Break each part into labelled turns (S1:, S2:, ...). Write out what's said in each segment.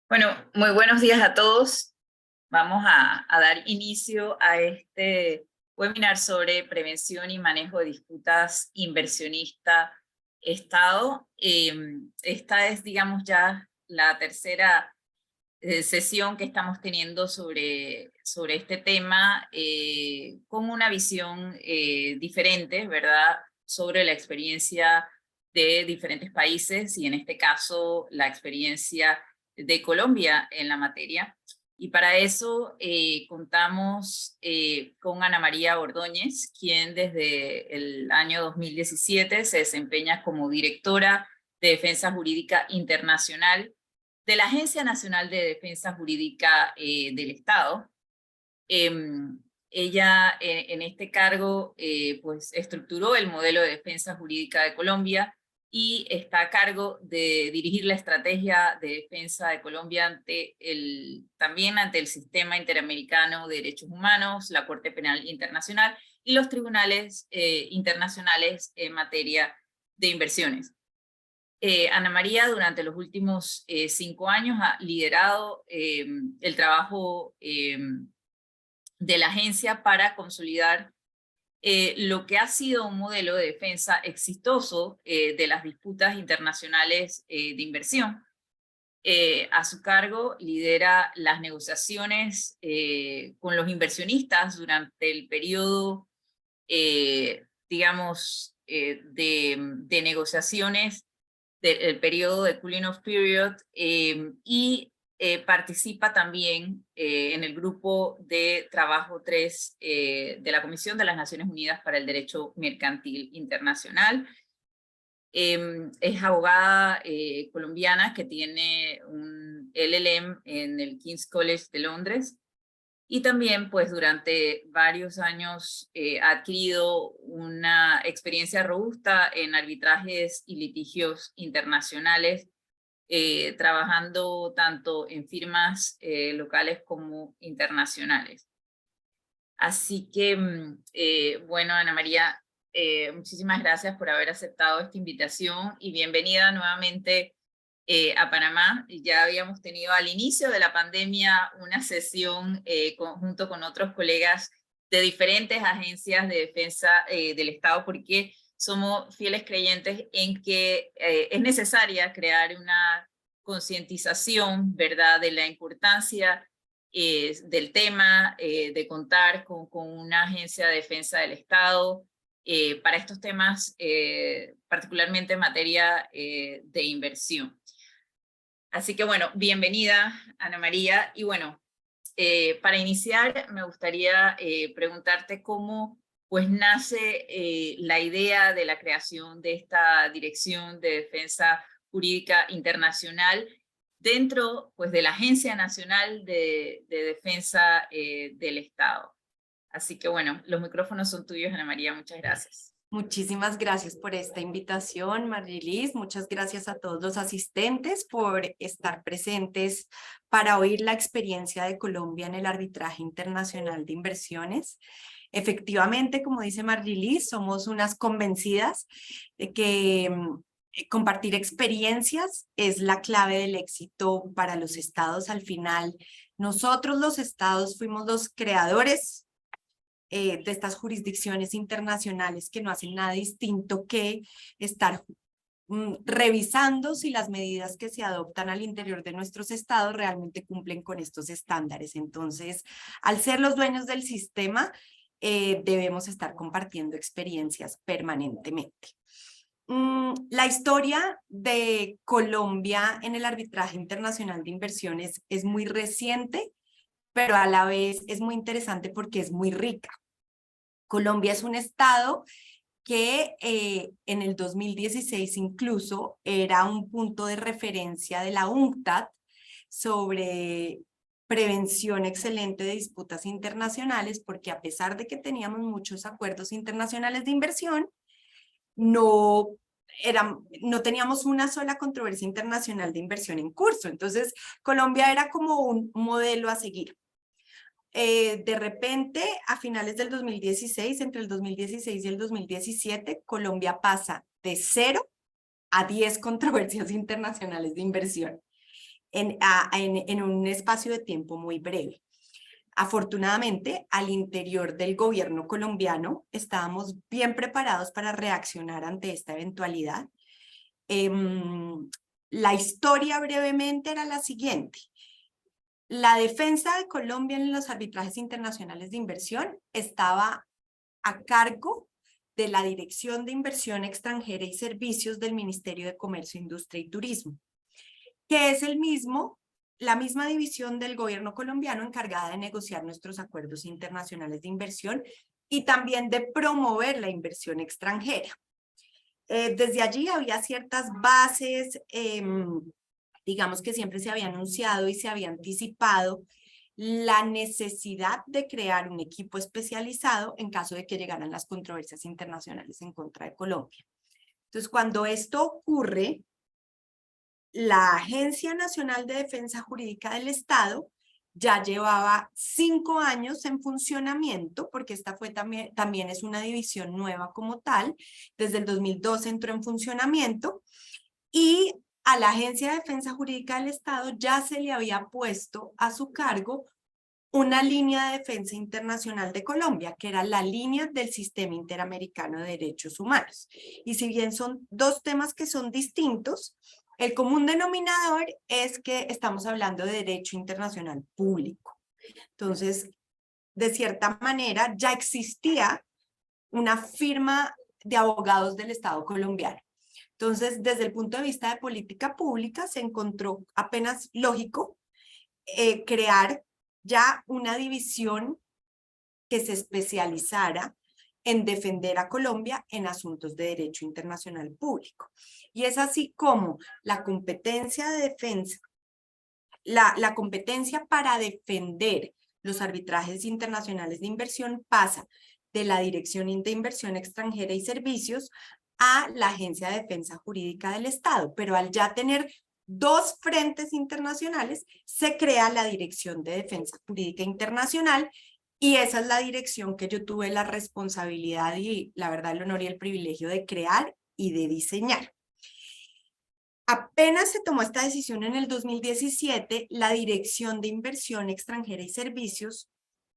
S1: Bueno, muy buenos días a todos. Vamos a dar inicio a este webinar sobre prevención y manejo de disputas inversionista-Estado. Esta es, digamos, ya la tercera sesión que estamos teniendo sobre este tema con una visión diferente, ¿verdad?, sobre la experiencia de diferentes países y en este caso la experiencia de Colombia en la materia. Y para eso contamos con Ana María Ordóñez, quien desde el año 2017 se desempeña como directora de Defensa Jurídica Internacional de la Agencia Nacional de Defensa Jurídica del Estado. Ella en este cargo pues estructuró el modelo de defensa jurídica de Colombia y está a cargo de dirigir la estrategia de defensa de Colombia también ante el Sistema Interamericano de Derechos Humanos, la Corte Penal Internacional y los tribunales internacionales en materia de inversiones. Ana María durante los últimos 5 años ha liderado el trabajo de la agencia para consolidar lo que ha sido un modelo de defensa exitoso de las disputas internacionales de inversión. A su cargo lidera las negociaciones con los inversionistas durante el periodo, digamos, de negociaciones del periodo de cooling off period y participa también en el grupo de trabajo 3 de la Comisión de las Naciones Unidas para el Derecho Mercantil Internacional. Es abogada colombiana que tiene un LLM en el King's College de Londres. Y también, pues, durante varios años ha adquirido una experiencia robusta en arbitrajes y litigios internacionales, trabajando tanto en firmas locales como internacionales. Así que, bueno, Ana María, muchísimas gracias por haber aceptado esta invitación y bienvenida nuevamente a Panamá. Ya habíamos tenido al inicio de la pandemia una sesión junto con otros colegas de diferentes agencias de defensa del Estado, porque somos fieles creyentes en que es necesaria crear una concientización, ¿verdad?, de la importancia del tema, de contar con una agencia de defensa del Estado para estos temas, particularmente en materia de inversión. Así que bueno, bienvenida Ana María. Y bueno, para iniciar me gustaría preguntarte cómo pues nace la idea de la creación de esta Dirección de Defensa Jurídica Internacional dentro pues de la Agencia Nacional de Defensa del Estado. Así que bueno, los micrófonos son tuyos, Ana María, muchas gracias.
S2: Muchísimas gracias por esta invitación, Marlilis. Muchas gracias a todos los asistentes por estar presentes para oír la experiencia de Colombia en el arbitraje internacional de inversiones. Efectivamente, como dice Marlilis, somos unas convencidas de que compartir experiencias es la clave del éxito para los estados. Al final, nosotros los estados fuimos los creadores de estas jurisdicciones internacionales que no hacen nada distinto que estar revisando si las medidas que se adoptan al interior de nuestros estados realmente cumplen con estos estándares. Entonces, al ser los dueños del sistema, debemos estar compartiendo experiencias permanentemente. La historia de Colombia en el arbitraje internacional de inversiones es muy reciente, pero a la vez es muy interesante porque es muy rica. Colombia es un estado que en el 2016 incluso era un punto de referencia de la UNCTAD sobre prevención excelente de disputas internacionales, porque a pesar de que teníamos muchos acuerdos internacionales de inversión, no teníamos una sola controversia internacional de inversión en curso. Entonces, Colombia era como un modelo a seguir. De repente, a finales del 2016, entre el 2016 y el 2017, Colombia pasa de 0 a 10 controversias internacionales de inversión. en un espacio de tiempo muy breve. Afortunadamente, al interior del gobierno colombiano estábamos bien preparados para reaccionar ante esta eventualidad. La historia brevemente era la siguiente. La defensa de Colombia en los arbitrajes internacionales de inversión estaba a cargo de la Dirección de Inversión Extranjera y Servicios del Ministerio de Comercio, Industria y Turismo, que es la misma división del gobierno colombiano encargada de negociar nuestros acuerdos internacionales de inversión y también de promover la inversión extranjera. Desde allí había ciertas bases, digamos que siempre se había anunciado y se había anticipado la necesidad de crear un equipo especializado en caso de que llegaran las controversias internacionales en contra de Colombia. Entonces, cuando esto ocurre, la Agencia Nacional de Defensa Jurídica del Estado ya llevaba 5 años en funcionamiento, porque esta fue también es una división nueva como tal. Desde el 2012 entró en funcionamiento y a la Agencia de Defensa Jurídica del Estado ya se le había puesto a su cargo una línea de defensa internacional de Colombia, que era la línea del Sistema Interamericano de Derechos Humanos. Y si bien son dos temas que son distintos, el común denominador es que estamos hablando de derecho internacional público. Entonces, de cierta manera, ya existía una firma de abogados del Estado colombiano. Entonces, desde el punto de vista de política pública, se encontró apenas lógico crear ya una división que se especializara en defender a Colombia en asuntos de derecho internacional público. Y es así como la competencia de defensa, la competencia para defender los arbitrajes internacionales de inversión pasa de la Dirección de Inversión Extranjera y Servicios a la Agencia de Defensa Jurídica del Estado, pero al ya tener 2 frentes internacionales, se crea la Dirección de Defensa Jurídica Internacional y esa es la dirección que yo tuve la responsabilidad y la verdad el honor y el privilegio de crear y de diseñar. Apenas se tomó esta decisión en el 2017, la Dirección de Inversión Extranjera y Servicios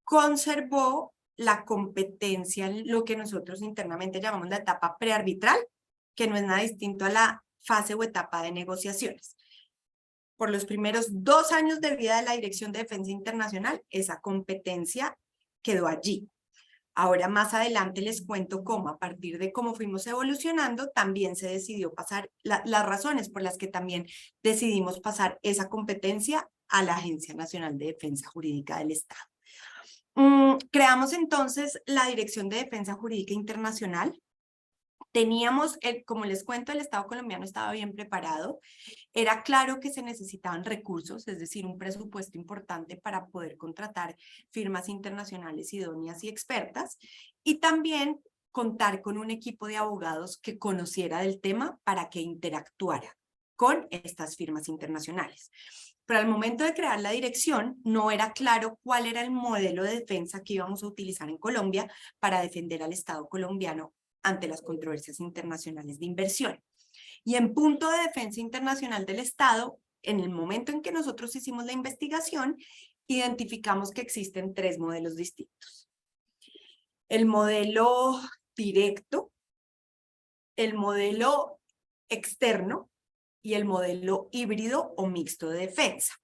S2: conservó la competencia, lo que nosotros internamente llamamos la etapa prearbitral, que no es nada distinto a la fase o etapa de negociaciones. Por los primeros 2 años de vida de la Dirección de Defensa Internacional, esa competencia quedó allí. Ahora más adelante les cuento cómo, a partir de cómo fuimos evolucionando, también se decidió pasar, las razones por las que también decidimos pasar esa competencia a la Agencia Nacional de Defensa Jurídica del Estado. Creamos entonces la Dirección de Defensa Jurídica Internacional. Teníamos, como les cuento, el Estado colombiano estaba bien preparado. Era claro que se necesitaban recursos, es decir, un presupuesto importante para poder contratar firmas internacionales idóneas y expertas, y también contar con un equipo de abogados que conociera del tema para que interactuara con estas firmas internacionales. Pero al momento de crear la dirección, no era claro cuál era el modelo de defensa que íbamos a utilizar en Colombia para defender al Estado colombiano ante las controversias internacionales de inversión. Y en punto de defensa internacional del Estado, en el momento en que nosotros hicimos la investigación, identificamos que existen 3 modelos distintos. El modelo directo, el modelo externo y el modelo híbrido o mixto de defensa.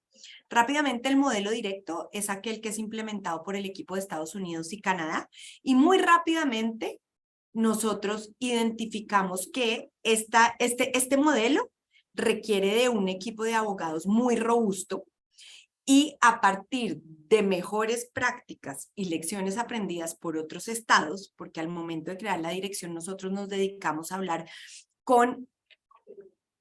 S2: Rápidamente, el modelo directo es aquel que es implementado por el equipo de Estados Unidos y Canadá, y muy rápidamente nosotros identificamos que este modelo requiere de un equipo de abogados muy robusto y a partir de mejores prácticas y lecciones aprendidas por otros estados, porque al momento de crear la dirección nosotros nos dedicamos a hablar con,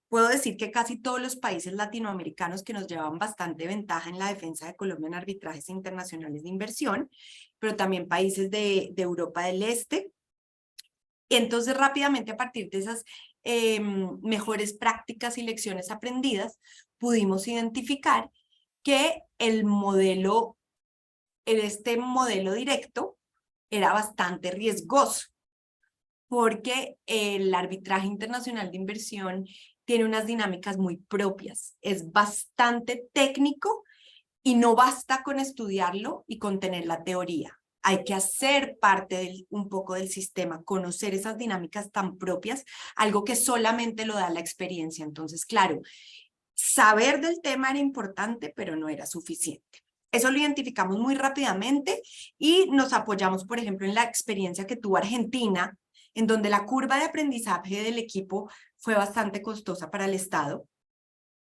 S2: puedo decir que casi todos los países latinoamericanos que nos llevan bastante ventaja en la defensa de Colombia en arbitrajes internacionales de inversión, pero también países de Europa del Este. Entonces, rápidamente, a partir de esas mejores prácticas y lecciones aprendidas, pudimos identificar que este modelo directo era bastante riesgoso, porque el arbitraje internacional de inversión tiene unas dinámicas muy propias, es bastante técnico y no basta con estudiarlo y con tener la teoría. Hay que hacer parte un poco del sistema, conocer esas dinámicas tan propias, algo que solamente lo da la experiencia. Entonces, claro, saber del tema era importante, pero no era suficiente. Eso lo identificamos muy rápidamente y nos apoyamos, por ejemplo, en la experiencia que tuvo Argentina, en donde la curva de aprendizaje del equipo fue bastante costosa para el Estado,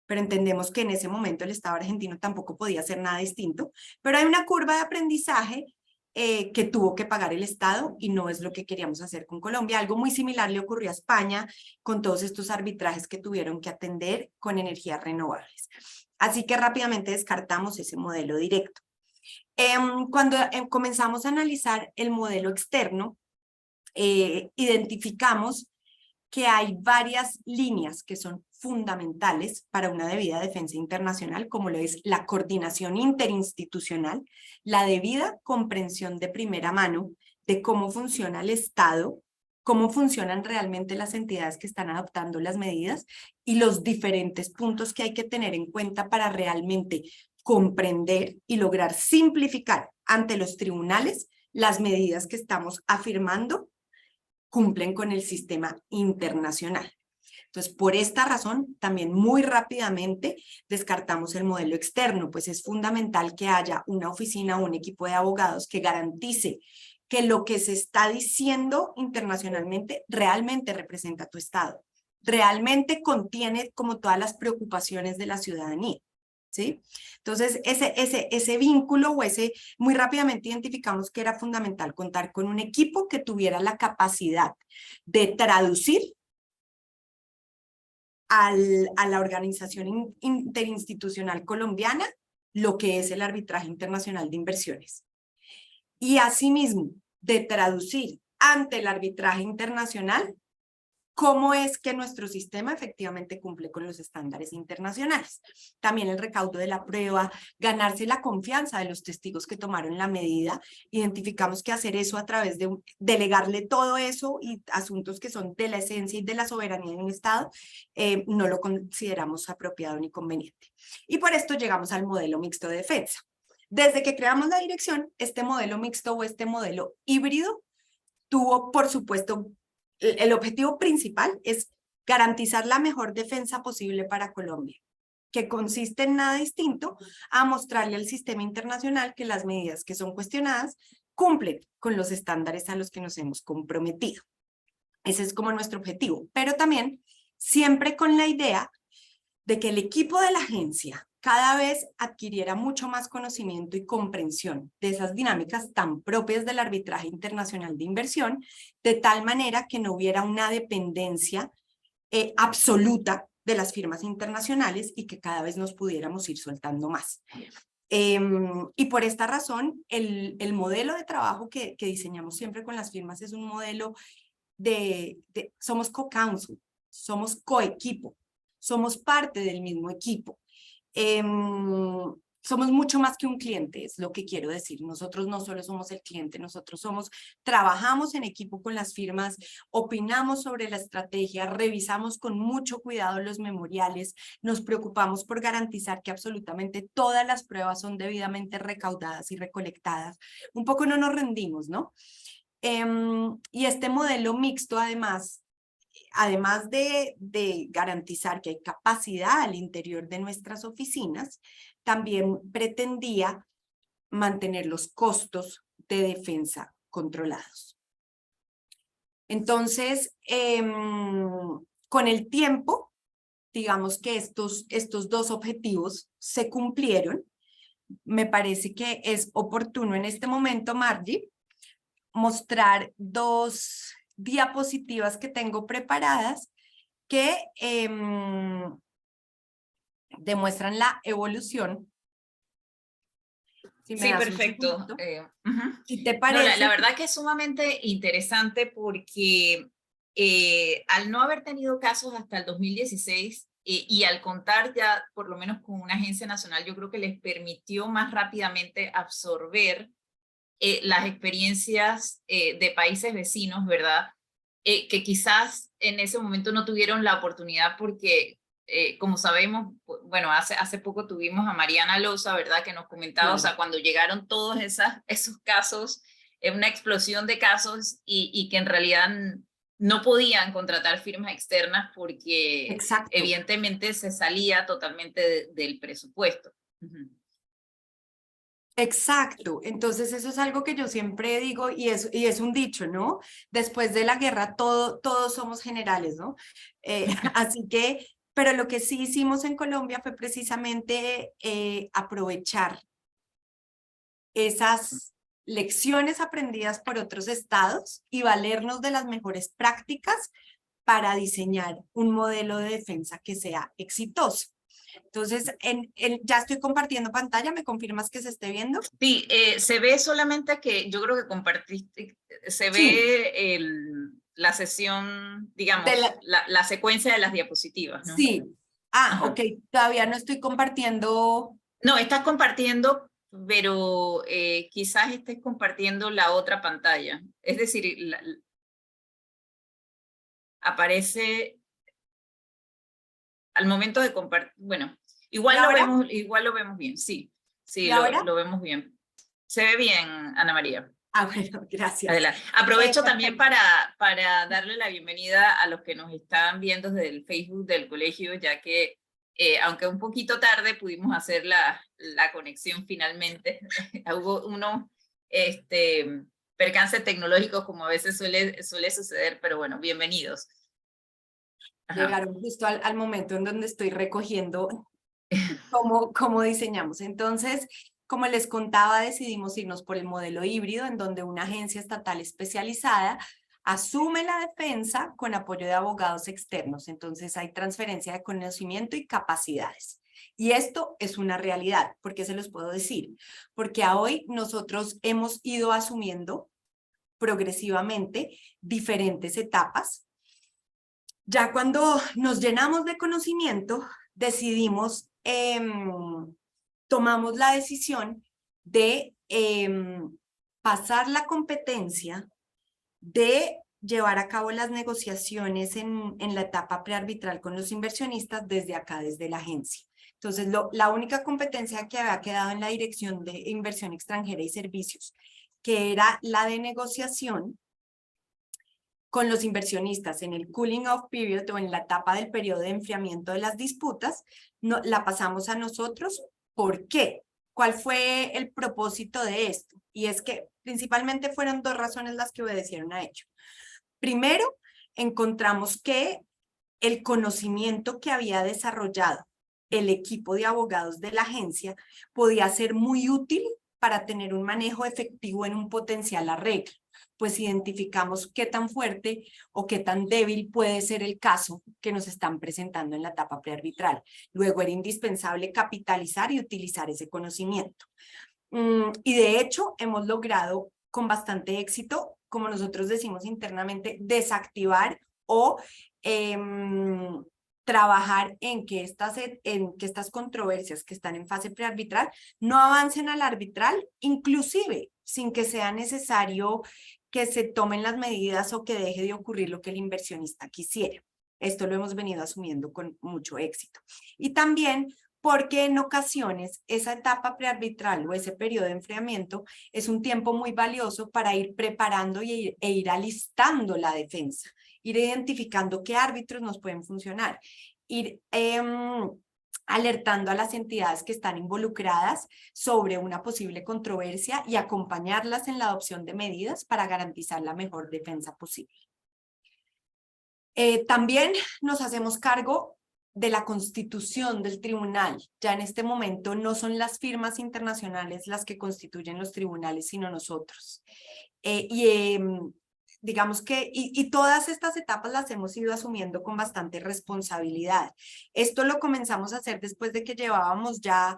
S2: pero entendemos que en ese momento el Estado argentino tampoco podía hacer nada distinto, pero hay una curva de aprendizaje que tuvo que pagar el Estado y no es lo que queríamos hacer con Colombia. Algo muy similar le ocurrió a España con todos estos arbitrajes que tuvieron que atender con energías renovables. Así que rápidamente descartamos ese modelo directo. Cuando comenzamos a analizar el modelo externo, identificamos que hay varias líneas que son fundamentales para una debida defensa internacional, como lo es la coordinación interinstitucional, la debida comprensión de primera mano de cómo funciona el Estado, cómo funcionan realmente las entidades que están adoptando las medidas y los diferentes puntos que hay que tener en cuenta para realmente comprender y lograr simplificar ante los tribunales las medidas que estamos afirmando cumplen con el sistema internacional. Entonces, por esta razón, también muy rápidamente descartamos el modelo externo, pues es fundamental que haya una oficina o un equipo de abogados que garantice que lo que se está diciendo internacionalmente realmente representa a tu Estado, realmente contiene como todas las preocupaciones de la ciudadanía. ¿Sí? Entonces, ese vínculo o muy rápidamente identificamos que era fundamental contar con un equipo que tuviera la capacidad de traducir a la organización interinstitucional colombiana lo que es el arbitraje internacional de inversiones. Y asimismo, de traducir ante el arbitraje internacional cómo es que nuestro sistema efectivamente cumple con los estándares internacionales. También el recaudo de la prueba, ganarse la confianza de los testigos que tomaron la medida. Identificamos que hacer eso a través de delegarle todo eso y asuntos que son de la esencia y de la soberanía de un Estado, no lo consideramos apropiado ni conveniente. Y por esto llegamos al modelo mixto de defensa. Desde que creamos la dirección, este modelo mixto o este modelo híbrido tuvo, por supuesto, el objetivo principal es garantizar la mejor defensa posible para Colombia, que consiste en nada distinto a mostrarle al sistema internacional que las medidas que son cuestionadas cumplen con los estándares a los que nos hemos comprometido. Ese es como nuestro objetivo, pero también siempre con la idea de que el equipo de la agencia cada vez adquiriera mucho más conocimiento y comprensión de esas dinámicas tan propias del arbitraje internacional de inversión, de tal manera que no hubiera una dependencia absoluta de las firmas internacionales y que cada vez nos pudiéramos ir soltando más. Y por esta razón, el modelo de trabajo que diseñamos siempre con las firmas es un modelo somos co-counsel, somos coequipo, somos parte del mismo equipo. Somos mucho más que un cliente, es lo que quiero decir. Nosotros no solo somos el cliente, nosotros trabajamos en equipo con las firmas, opinamos sobre la estrategia, revisamos con mucho cuidado los memoriales, nos preocupamos por garantizar que absolutamente todas las pruebas son debidamente recaudadas y recolectadas. Un poco no nos rendimos, ¿no? Y este modelo mixto, además de garantizar que hay capacidad al interior de nuestras oficinas, también pretendía mantener los costos de defensa controlados. Entonces, con el tiempo, digamos que estos dos objetivos se cumplieron. Me parece que es oportuno en este momento, Margie, mostrar dos diapositivas que tengo preparadas que demuestran la evolución. Si me
S1: Sí,
S2: das un
S1: perfecto.
S2: segundito. ¿Y te parece?
S1: No, la verdad que es sumamente interesante porque al no haber tenido casos hasta el 2016 y al contar ya por lo menos con una agencia nacional, yo creo que les permitió más rápidamente absorber las experiencias de países vecinos, ¿verdad? que quizás en ese momento no tuvieron la oportunidad porque, como sabemos, bueno, hace poco tuvimos a Mariana Loza, ¿verdad? Que nos comentaba, o
S2: Sí.
S1: sea, cuando llegaron todos esos casos, una explosión de casos y que en realidad no podían contratar firmas externas porque
S2: Exacto.
S1: evidentemente se salía totalmente del presupuesto. Uh-huh.
S2: Exacto, entonces eso es algo que yo siempre digo y es un dicho, ¿no? Después de la guerra todos somos generales, ¿no? Así que, pero lo que sí hicimos en Colombia fue precisamente aprovechar esas lecciones aprendidas por otros estados y valernos de las mejores prácticas para diseñar un modelo de defensa que sea exitoso. Entonces, ya estoy compartiendo pantalla, ¿me confirmas que se esté viendo?
S1: Sí, se ve solamente que yo creo que compartiste, se
S2: Sí,
S1: ve la sesión, digamos, la secuencia de las diapositivas, ¿no?
S2: sí. Ah, ok,
S1: Ajá.
S2: todavía no estoy compartiendo.
S1: No, estás compartiendo, pero quizás estés compartiendo la otra pantalla. Es decir, aparece al momento de compartir, bueno,
S2: ¿Y ahora?
S1: igual lo vemos bien, sí,
S2: ¿Y
S1: sí,
S2: ahora?
S1: lo vemos bien. Se ve bien, Ana María.
S2: Ah, bueno, gracias.
S1: Adelante. Aprovecho también
S2: Perfecto.
S1: para darle la bienvenida a los que nos están viendo desde el Facebook del colegio, ya que aunque un poquito tarde pudimos hacer la conexión finalmente. Hubo unos percances tecnológicos como a veces suele suceder, pero bueno, bienvenidos. Ajá.
S2: Llegaron justo al momento en donde estoy recogiendo cómo diseñamos. Entonces, como les contaba, decidimos irnos por el modelo híbrido, en donde una agencia estatal especializada asume la defensa con apoyo de abogados externos. Entonces, hay transferencia de conocimiento y capacidades. Y esto es una realidad. ¿Por qué se los puedo decir? Porque a hoy nosotros hemos ido asumiendo progresivamente diferentes etapas. Ya cuando nos llenamos de conocimiento, decidimos, tomamos la decisión de pasar la competencia de llevar a cabo las negociaciones en la etapa prearbitral con los inversionistas desde acá, desde la agencia. Entonces, la única competencia que había quedado en la Dirección de Inversión Extranjera y Servicios, que era la de negociación con los inversionistas en el cooling off period o en la etapa del periodo de enfriamiento de las disputas, la pasamos a nosotros. ¿Por qué? ¿Cuál fue el propósito de esto? Y es que principalmente fueron dos razones las que obedecieron a ello. Primero, encontramos que el conocimiento que había desarrollado el equipo de abogados de la agencia podía ser muy útil para tener un manejo efectivo en un potencial arreglo, pues identificamos qué tan fuerte o qué tan débil puede ser el caso que nos están presentando en la etapa prearbitral. Luego era indispensable capitalizar y utilizar ese conocimiento. Y de hecho hemos logrado con bastante éxito, como nosotros decimos internamente, desactivar o trabajar en que estas controversias que están en fase prearbitral no avancen al arbitral, inclusive sin que sea necesario que se tomen las medidas o que deje de ocurrir lo que el inversionista quisiera. Esto lo hemos venido asumiendo con mucho éxito. Y también porque en ocasiones esa etapa prearbitral o ese periodo de enfriamiento es un tiempo muy valioso para ir preparando e ir alistando la defensa, ir identificando qué árbitros nos pueden funcionar, ir alertando a las entidades que están involucradas sobre una posible controversia y acompañarlas en la adopción de medidas para garantizar la mejor defensa posible. También nos hacemos cargo de la constitución del tribunal. Ya en este momento no son las firmas internacionales las que constituyen los tribunales, sino nosotros. Digamos que, y todas estas etapas las hemos ido asumiendo con bastante responsabilidad. Esto lo comenzamos a hacer después de que llevábamos ya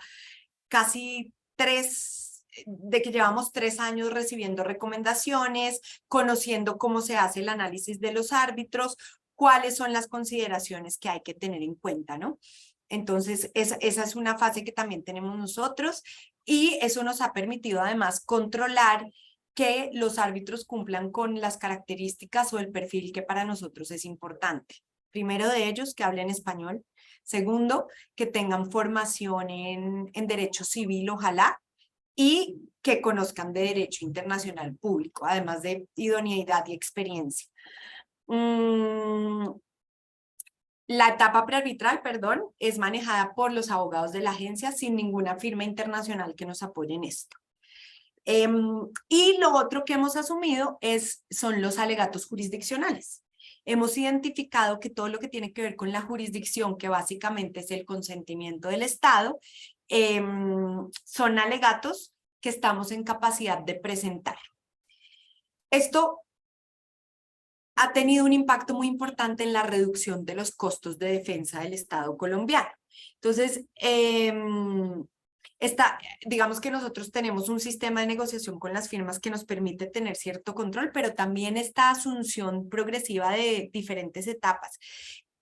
S2: de que llevamos 3 años recibiendo recomendaciones, conociendo cómo se hace el análisis de los árbitros, cuáles son las consideraciones que hay que tener en cuenta, ¿no? Entonces, esa es una fase que también tenemos nosotros y eso nos ha permitido además controlar que los árbitros cumplan con las características o el perfil que para nosotros es importante. Primero de ellos, que hablen español. Segundo, que tengan formación en derecho civil, ojalá, y que conozcan de derecho internacional público, además de idoneidad y experiencia. La etapa prearbitral, perdón, es manejada por los abogados de la agencia sin ninguna firma internacional que nos apoye en esto. Y lo otro que hemos asumido son los alegatos jurisdiccionales. Hemos identificado que todo lo que tiene que ver con la jurisdicción, que básicamente es el consentimiento del Estado, son alegatos que estamos en capacidad de presentar. Esto ha tenido un impacto muy importante en la reducción de los costos de defensa del Estado colombiano. Entonces, digamos que nosotros tenemos un sistema de negociación con las firmas que nos permite tener cierto control, pero también esta asunción progresiva de diferentes etapas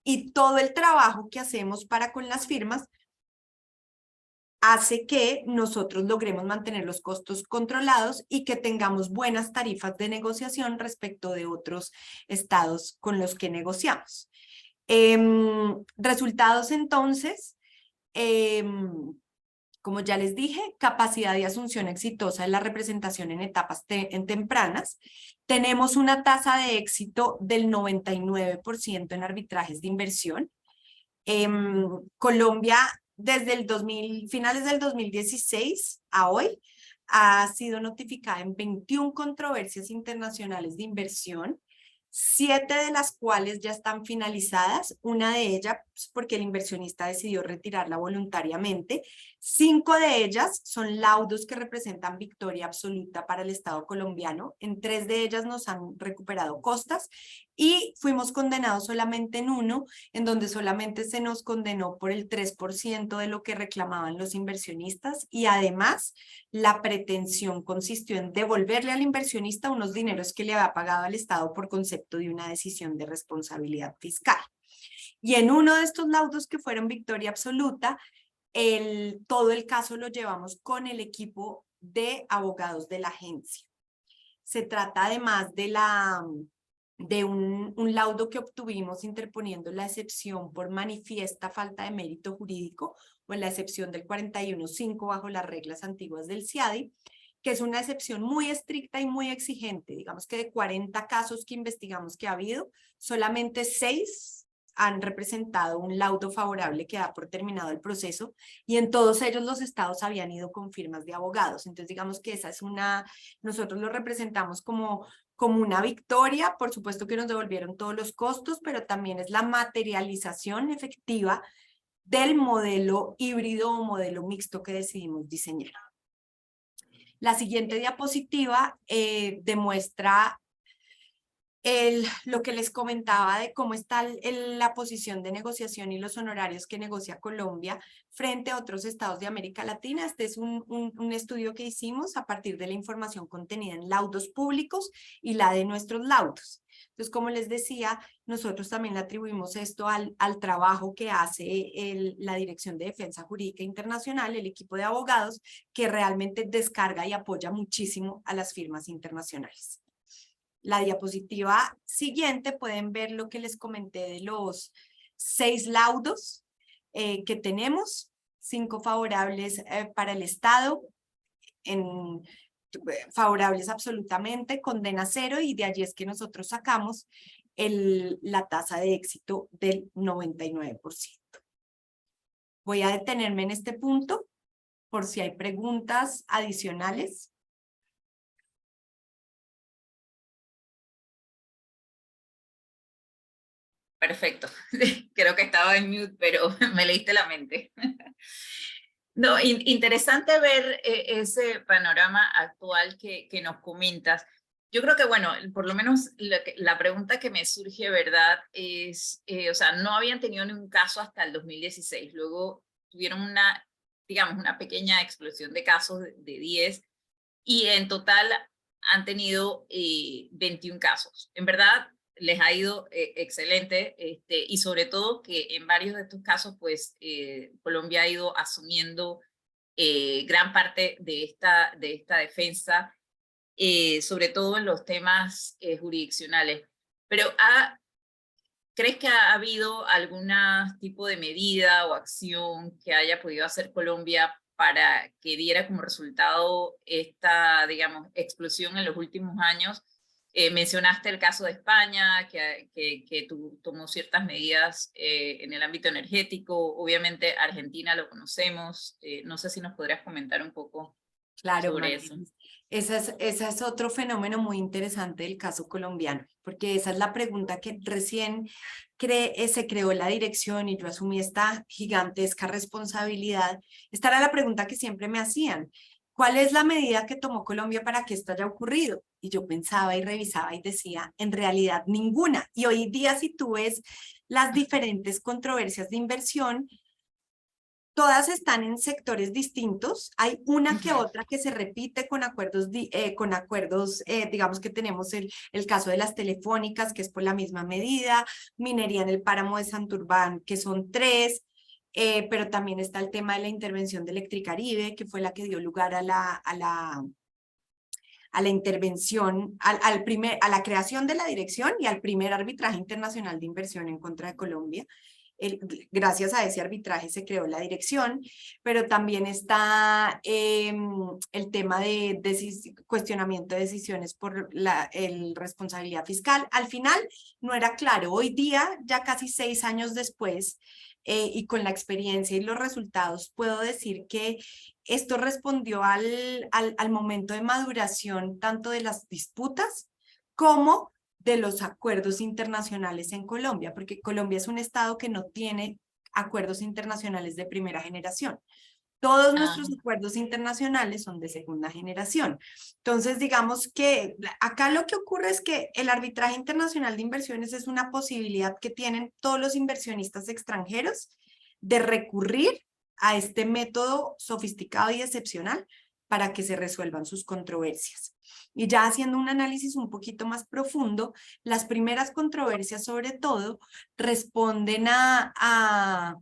S2: y todo el trabajo que hacemos para con las firmas hace que nosotros logremos mantener los costos controlados y que tengamos buenas tarifas de negociación respecto de otros estados con los que negociamos. Resultados entonces, como ya les dije, capacidad de asunción exitosa en la representación en etapas tempranas. Tenemos una tasa de éxito del 99% en arbitrajes de inversión. Colombia, desde finales del 2016 a hoy, ha sido notificada en 21 controversias internacionales de inversión, 7 de las cuales ya están finalizadas, una de ellas porque el inversionista decidió retirarla voluntariamente. 5 de ellas son laudos que representan victoria absoluta para el Estado colombiano. En 3 de ellas nos han recuperado costas y fuimos condenados solamente en uno, en donde solamente se nos condenó por el 3% de lo que reclamaban los inversionistas y además la pretensión consistió en devolverle al inversionista unos dineros que le había pagado al Estado por concepto de una decisión de responsabilidad fiscal. Y en uno de estos laudos que fueron victoria absoluta, todo el caso lo llevamos con el equipo de abogados de la agencia. Se trata además de un laudo que obtuvimos interponiendo la excepción por manifiesta falta de mérito jurídico o la excepción del 41.5 bajo las reglas antiguas del CIADI, que es una excepción muy estricta y muy exigente. Digamos que de 40 casos que investigamos que ha habido, solamente 6 han representado un laudo favorable que da por terminado el proceso y en todos ellos los estados habían ido con firmas de abogados. Entonces digamos que esa es nosotros lo representamos como una victoria. Por supuesto que nos devolvieron todos los costos, pero también es la materialización efectiva del modelo híbrido o modelo mixto que decidimos diseñar. La siguiente diapositiva demuestra lo que les comentaba de cómo está la posición de negociación y los honorarios que negocia Colombia frente a otros estados de América Latina. Este es un estudio que hicimos a partir de la información contenida en laudos públicos y la de nuestros laudos. Entonces, como les decía, nosotros también le atribuimos esto al trabajo que hace la Dirección de Defensa Jurídica Internacional, el equipo de abogados, que realmente descarga y apoya muchísimo a las firmas internacionales. La diapositiva siguiente pueden ver lo que les comenté de los 6 laudos que tenemos, 5 favorables para el Estado, favorables absolutamente, condena 0 y de allí es que nosotros sacamos la tasa de éxito del 99%. Voy a detenerme en este punto por si hay preguntas adicionales.
S1: Perfecto. Creo que estaba en mute, pero me leíste la mente. No, interesante ver ese panorama actual que nos comentas. Yo creo que, bueno, por lo menos la pregunta que me surge, ¿verdad? Es, o sea, no habían tenido ningún caso hasta el 2016. Luego tuvieron digamos, una pequeña explosión de casos de 10 y en total han tenido 21 casos. En verdad, les ha ido excelente y sobre todo que en varios de estos casos, pues Colombia ha ido asumiendo gran parte de esta defensa sobre todo en los temas jurisdiccionales. Pero ¿crees que ha habido algún tipo de medida o acción que haya podido hacer Colombia para que diera como resultado esta, digamos, explosión en los últimos años? Mencionaste el caso de España, que tomó ciertas medidas en el ámbito energético. Obviamente Argentina lo conocemos. No sé si nos podrías comentar un poco
S2: Claro,
S1: sobre
S2: María.
S1: eso.
S2: Ese es otro fenómeno muy interesante del caso colombiano, porque esa es la pregunta que recién se creó la dirección y yo asumí esta gigantesca responsabilidad. Esta era la pregunta que siempre me hacían. ¿Cuál es la medida que tomó Colombia para que esto haya ocurrido? Y yo pensaba y revisaba y decía, en realidad ninguna. Y hoy día, si tú ves las diferentes controversias de inversión, todas están en sectores distintos. Hay una que otra que se repite con acuerdos, digamos que tenemos el caso de las telefónicas, que es por la misma medida, minería en el páramo de Santurbán, que son 3, pero también está el tema de la intervención de Electricaribe, que fue la que dio lugar a la intervención, a la creación de la dirección y al primer arbitraje internacional de inversión en contra de Colombia. Gracias a ese arbitraje se creó la dirección, pero también está el tema de cuestionamiento de decisiones por el responsabilidad fiscal. Al final no era claro. Hoy día, ya casi 6 años después, y con la experiencia y los resultados, puedo decir que esto respondió al momento de maduración tanto de las disputas como de los acuerdos internacionales en Colombia, porque Colombia es un estado que no tiene acuerdos internacionales de primera generación. Todos nuestros acuerdos internacionales son de segunda generación. Entonces, digamos que acá lo que ocurre es que el arbitraje internacional de inversiones es una posibilidad que tienen todos los inversionistas extranjeros de recurrir a este método sofisticado y excepcional para que se resuelvan sus controversias. Y ya haciendo un análisis un poquito más profundo, las primeras controversias sobre todo responden a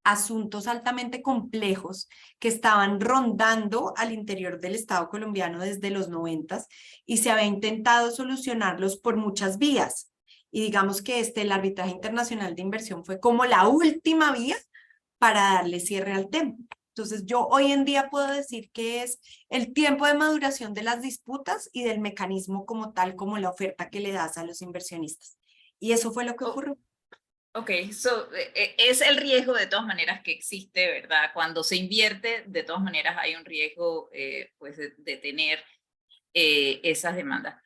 S2: asuntos altamente complejos que estaban rondando al interior del Estado colombiano desde los 90 y se había intentado solucionarlos por muchas vías. Y digamos que el arbitraje internacional de inversión fue como la última vía para darle cierre al tema. Entonces yo hoy en día puedo decir que es el tiempo de maduración de las disputas y del mecanismo como tal, como la oferta que le das a los inversionistas. Y eso fue lo que ocurrió.
S1: Ok, es el riesgo de todas maneras que existe, ¿verdad? Cuando se invierte, de todas maneras hay un riesgo pues de tener esas demandas.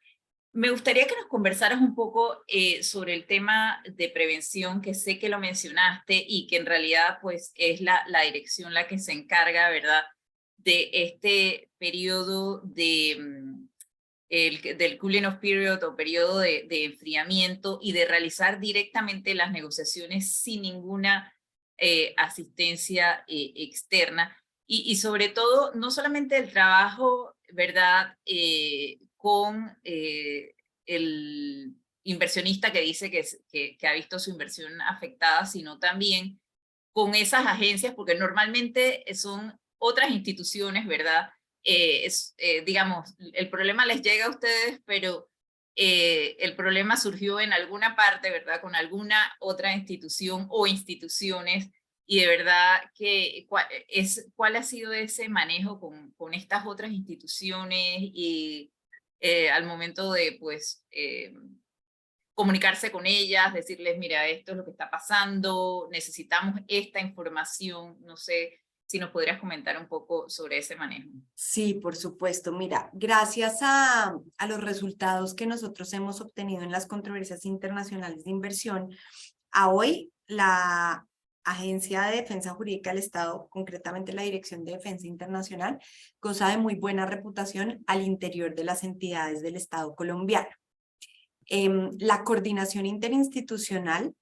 S1: Me gustaría que nos conversaras un poco sobre el tema de prevención, que sé que lo mencionaste y que en realidad pues es la dirección la que se encarga, ¿verdad? De este periodo del cooling off period o periodo de enfriamiento y de realizar directamente las negociaciones sin ninguna asistencia externa. Y sobre todo, no solamente el trabajo, ¿verdad? Con el inversionista que dice que ha visto su inversión afectada, sino también con esas agencias, porque normalmente son otras instituciones, ¿verdad? Digamos, el problema les llega a ustedes, pero el problema surgió en alguna parte, ¿verdad? Con alguna otra institución o instituciones, y de verdad que cuál ha sido ese manejo con estas otras instituciones y al momento de, pues, comunicarse con ellas, decirles, mira, esto es lo que está pasando, necesitamos esta información, no sé si nos podrías comentar un poco sobre ese manejo.
S2: Sí, por supuesto. Mira, gracias a los resultados que nosotros hemos obtenido en las controversias internacionales de inversión, a hoy la Agencia de Defensa Jurídica del Estado, concretamente la Dirección de Defensa Internacional, goza de muy buena reputación al interior de las entidades del Estado colombiano. La coordinación interinstitucional,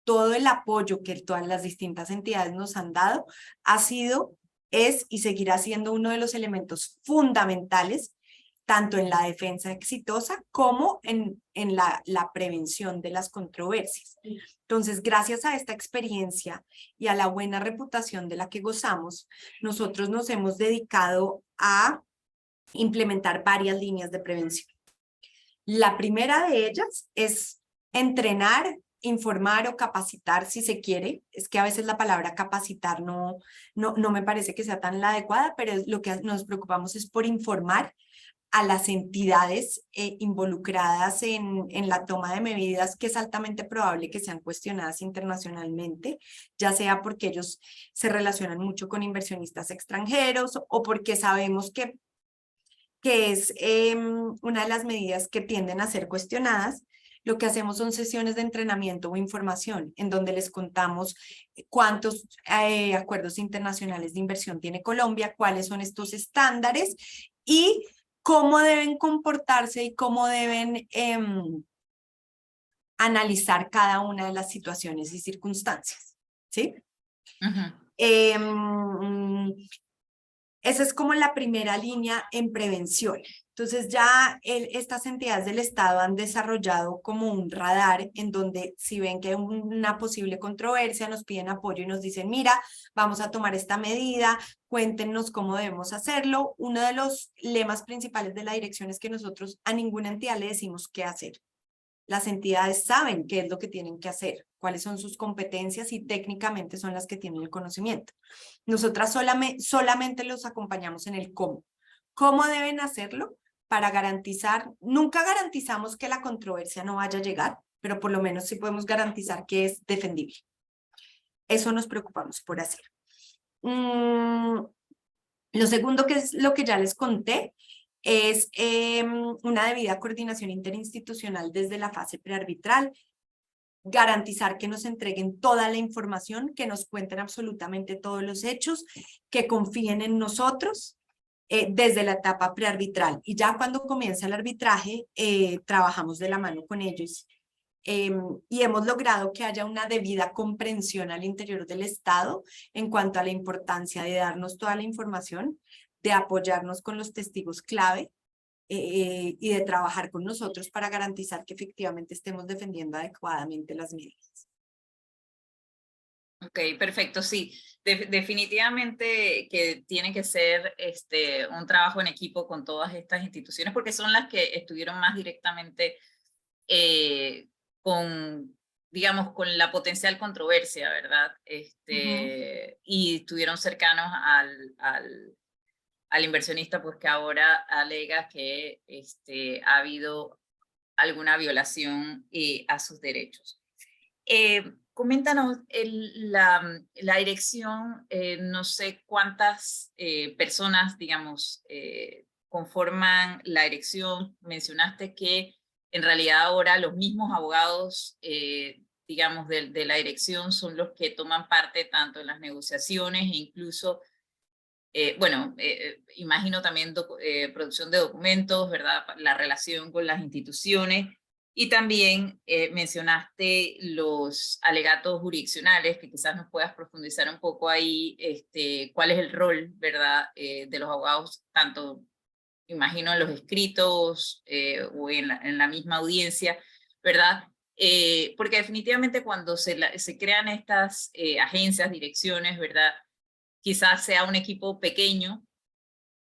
S2: todo el apoyo que todas las distintas entidades nos han dado, ha sido, es y seguirá siendo uno de los elementos fundamentales, tanto en la defensa exitosa como en la prevención de las controversias. Entonces, gracias a esta experiencia y a la buena reputación de la que gozamos, nosotros nos hemos dedicado a implementar varias líneas de prevención. La primera de ellas es entrenar, informar o capacitar, si se quiere. Es que a veces la palabra capacitar no me parece que sea tan la adecuada, pero lo que nos preocupamos es por informar a las entidades involucradas en la toma de medidas que es altamente probable que sean cuestionadas internacionalmente, ya sea porque ellos se relacionan mucho con inversionistas extranjeros o porque sabemos que es una de las medidas que tienden a ser cuestionadas. Lo que hacemos son sesiones de entrenamiento o información en donde les contamos cuántos acuerdos internacionales de inversión tiene Colombia, cuáles son estos estándares y cómo deben comportarse y cómo deben analizar cada una de las situaciones y circunstancias, ¿sí? Esa es como la primera línea en prevención. Entonces ya estas entidades del Estado han desarrollado como un radar en donde si ven que hay una posible controversia, nos piden apoyo y nos dicen, mira, vamos a tomar esta medida, cuéntenos cómo debemos hacerlo. Uno de los lemas principales de la dirección es que nosotros a ninguna entidad le decimos qué hacer. Las entidades saben qué es lo que tienen que hacer, cuáles son sus competencias y técnicamente son las que tienen el conocimiento. Nosotras solamente los acompañamos en el cómo. ¿Cómo deben hacerlo? Para garantizar, nunca garantizamos que la controversia no vaya a llegar, pero por lo menos sí podemos garantizar que es defendible. Eso nos preocupamos por hacer. Lo segundo, que es lo que ya les conté, es una debida coordinación interinstitucional desde la fase prearbitral, garantizar que nos entreguen toda la información, que nos cuenten absolutamente todos los hechos, que confíen en nosotros desde la etapa prearbitral. Y ya cuando comienza el arbitraje, trabajamos de la mano con ellos. Y hemos logrado que haya una debida comprensión al interior del Estado en cuanto a la importancia de darnos toda la información, de apoyarnos con los testigos clave y de trabajar con nosotros para garantizar que efectivamente estemos defendiendo adecuadamente las medidas.
S1: Ok, perfecto, sí. Definitivamente que tiene que ser un trabajo en equipo con todas estas instituciones porque son las que estuvieron más directamente con, digamos, con la potencial controversia, ¿verdad? Y estuvieron cercanos al inversionista, pues que ahora alega que ha habido alguna violación a sus derechos. Coméntanos, la dirección, no sé cuántas personas, digamos, conforman la dirección. Mencionaste que en realidad ahora los mismos abogados, digamos, de la dirección son los que toman parte tanto en las negociaciones e incluso, imagino también producción de documentos, ¿verdad? La relación con las instituciones. Y también mencionaste los alegatos jurisdiccionales, que quizás nos puedas profundizar un poco ahí, cuál es el rol, ¿verdad?, de los abogados, tanto, imagino, en los escritos o en la misma audiencia, ¿verdad? Porque definitivamente cuando se crean estas agencias, direcciones, ¿verdad?, quizás sea un equipo pequeño,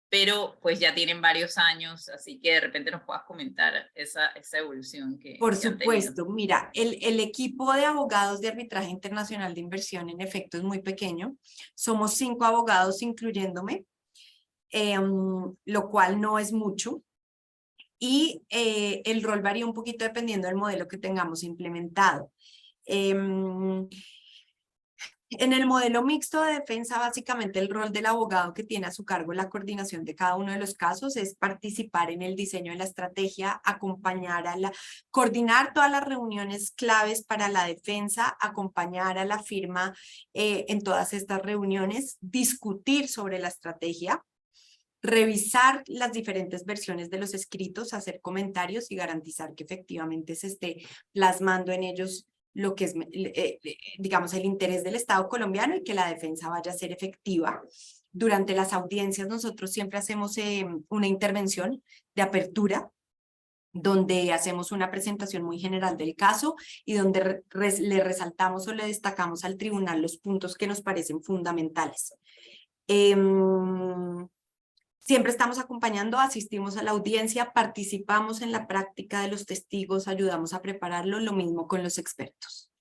S1: pero pues ya tienen varios años, así que de repente nos puedas comentar esa evolución que
S2: Por
S1: han tenido.
S2: supuesto, mira, el equipo de abogados de arbitraje internacional de inversión en efecto es muy pequeño. Somos 5 abogados incluyéndome, lo cual no es mucho. Y el rol varía un poquito dependiendo del modelo que tengamos implementado. En el modelo mixto de defensa, básicamente el rol del abogado que tiene a su cargo la coordinación de cada uno de los casos es participar en el diseño de la estrategia, coordinar todas las reuniones claves para la defensa, acompañar a la firma en todas estas reuniones, discutir sobre la estrategia, revisar las diferentes versiones de los escritos, hacer comentarios y garantizar que efectivamente se esté plasmando en ellos lo que es, digamos, el interés del Estado colombiano y que la defensa vaya a ser efectiva. Durante las audiencias nosotros siempre hacemos una intervención de apertura, donde hacemos una presentación muy general del caso y donde le resaltamos o le destacamos al tribunal los puntos que nos parecen fundamentales. Siempre estamos acompañando, asistimos a la audiencia, participamos en la práctica de los testigos, ayudamos a prepararlo, lo mismo con los expertos.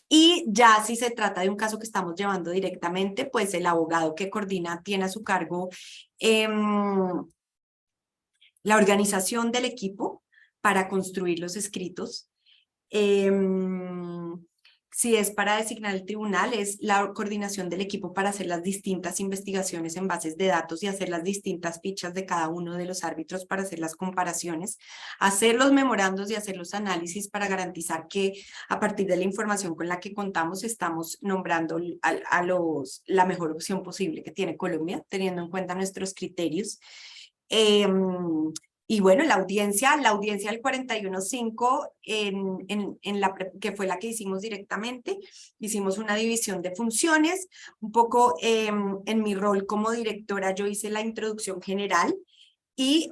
S2: Y ya si se trata de un caso que estamos llevando directamente, pues el abogado que coordina tiene a su cargo la organización del equipo para construir los escritos. Si es para designar el tribunal, es la coordinación del equipo para hacer las distintas investigaciones en bases de datos y hacer las distintas fichas de cada uno de los árbitros para hacer las comparaciones, hacer los memorandos y hacer los análisis para garantizar que a partir de la información con la que contamos estamos nombrando la mejor opción posible que tiene Colombia, teniendo en cuenta nuestros criterios. Y bueno, la audiencia del 41.5, que fue la que hicimos directamente, hicimos una división de funciones. Un poco en mi rol como directora, yo hice la introducción general y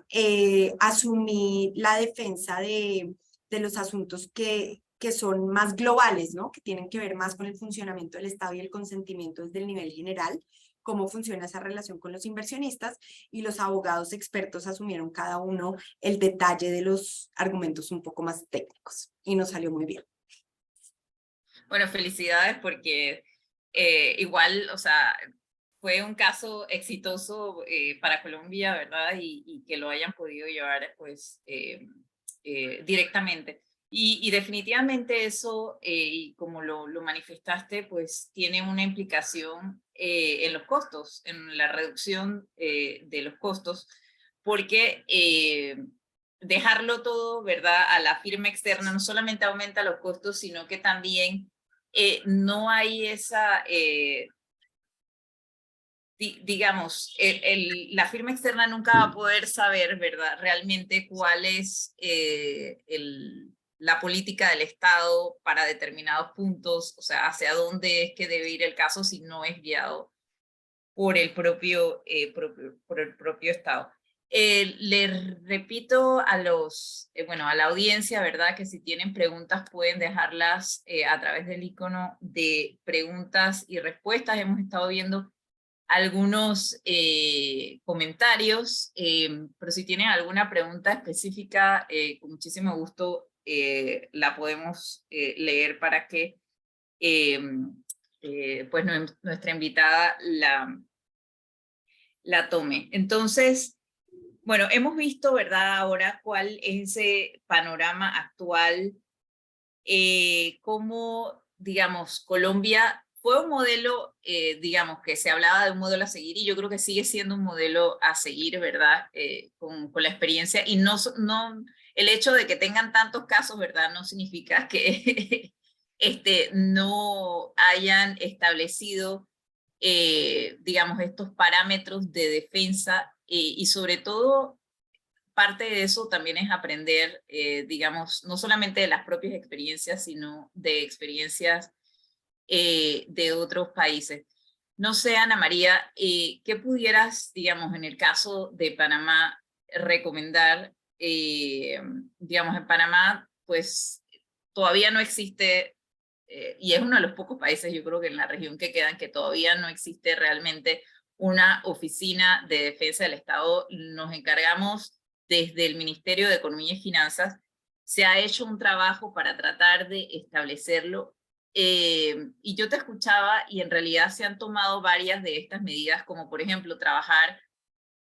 S2: asumí la defensa de los asuntos que son más globales, ¿no? Que tienen que ver más con el funcionamiento del Estado y el consentimiento desde el nivel general, cómo funciona esa relación con los inversionistas, y los abogados expertos asumieron cada uno el detalle de los argumentos un poco más técnicos y nos salió muy bien.
S1: Bueno, felicidades porque igual, o sea, fue un caso exitoso para Colombia, ¿verdad? Y que lo hayan podido llevar pues directamente. Y definitivamente eso, y como lo manifestaste, pues tiene una implicación en los costos, en la reducción de los costos, porque dejarlo todo, ¿verdad?, a la firma externa no solamente aumenta los costos, sino que también no hay esa, digamos, la firma externa nunca va a poder saber, ¿verdad?, realmente cuál es la política del Estado para determinados puntos, o sea, hacia dónde es que debe ir el caso si no es guiado por el propio Estado. Le repito a a la audiencia, ¿verdad?, que si tienen preguntas pueden dejarlas a través del icono de preguntas y respuestas. Hemos estado viendo algunos comentarios, pero si tienen alguna pregunta específica, con muchísimo gusto la podemos leer para que pues nuestra invitada la tome. Entonces, bueno, hemos visto, ¿verdad?, ahora cuál es ese panorama actual, cómo, digamos, Colombia fue un modelo, digamos, que se hablaba de un modelo a seguir, y yo creo que sigue siendo un modelo a seguir, ¿verdad?, con la experiencia, y no, el hecho de que tengan tantos casos, ¿verdad?, no significa que no hayan establecido digamos, estos parámetros de defensa y sobre todo parte de eso también es aprender, digamos, no solamente de las propias experiencias, sino de experiencias de otros países. No sé, Ana María, ¿qué pudieras, digamos, en el caso de Panamá recomendar? Digamos, en Panamá, pues todavía no existe y es uno de los pocos países, yo creo que en la región que quedan, que todavía no existe realmente una oficina de defensa del Estado. Nos encargamos desde el Ministerio de Economía y Finanzas, se ha hecho un trabajo para tratar de establecerlo, y yo te escuchaba y en realidad se han tomado varias de estas medidas, como por ejemplo trabajar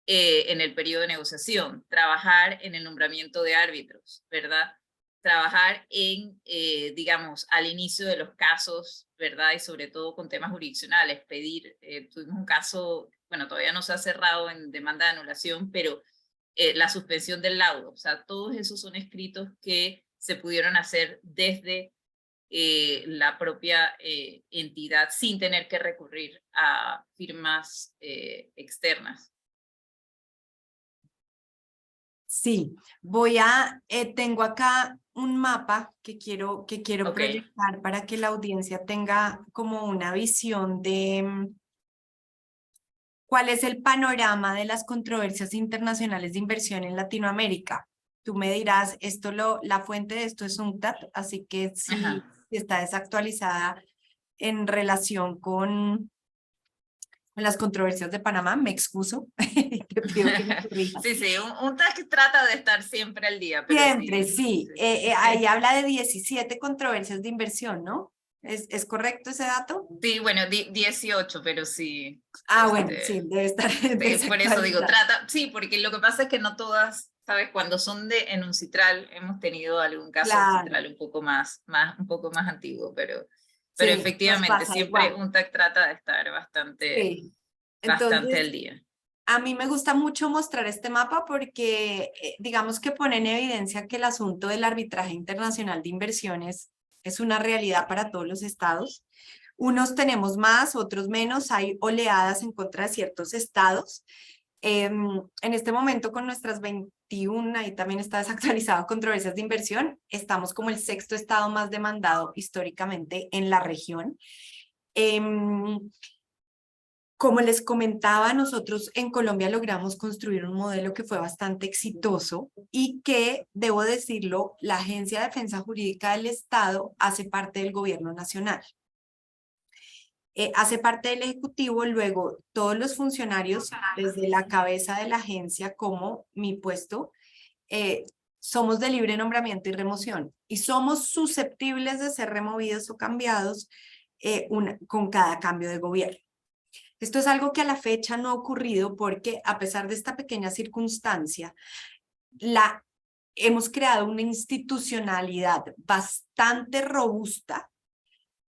S1: en el periodo de negociación, trabajar en el nombramiento de árbitros, ¿verdad?, trabajar en, digamos, al inicio de los casos, ¿verdad?, y sobre todo con temas jurisdiccionales, pedir, tuvimos un caso, bueno, todavía no se ha cerrado en demanda de anulación, pero la suspensión del laudo, o sea, todos esos son escritos que se pudieron hacer desde la propia entidad sin tener que recurrir a firmas externas.
S2: Sí, tengo acá un mapa que quiero
S1: Okay.
S2: proyectar para que la audiencia tenga como una visión de cuál es el panorama de las controversias internacionales de inversión en Latinoamérica. Tú me dirás, la fuente de esto es UNCTAD, así que si está desactualizada en relación con con las controversias de Panamá, me excuso, te pido que me corrijas.
S1: Sí, sí, un task trata de estar siempre al día, pero
S2: Siempre,
S1: sí.
S2: sí. Ahí habla de 17 controversias de inversión, ¿no? ¿Es correcto ese dato?
S1: Sí, bueno, 18, pero sí,
S2: Ah, bueno, sí, debe estar
S1: por eso digo,
S2: desactualizado.
S1: trata, sí, porque lo que pasa es que no todas, ¿sabes? Cuando son en un citral, hemos tenido algún caso de
S2: Claro,
S1: citral un poco más antiguo, pero
S2: sí, nos
S1: efectivamente,
S2: pasa
S1: siempre
S2: igual.
S1: un TAC trata de estar
S2: Sí.
S1: bastante al
S2: Entonces,
S1: día.
S2: a mí me gusta mucho mostrar este mapa porque digamos que pone en evidencia que el asunto del arbitraje internacional de inversiones es una realidad para todos los estados. Unos tenemos más, otros menos, hay oleadas en contra de ciertos estados. En este momento con nuestras 21, ahí también está desactualizado, controversias de inversión, estamos como el sexto estado más demandado históricamente en la región. Como les comentaba, nosotros en Colombia logramos construir un modelo que fue bastante exitoso y que, debo decirlo, la Agencia de Defensa Jurídica del Estado hace parte del gobierno nacional. Hace parte del Ejecutivo, luego todos los funcionarios, desde la cabeza de la agencia como mi puesto, eh, somos de libre nombramiento y remoción y somos susceptibles de ser removidos o cambiados con cada cambio de gobierno. Esto es algo que a la fecha no ha ocurrido porque a pesar de esta pequeña circunstancia, hemos creado una institucionalidad bastante robusta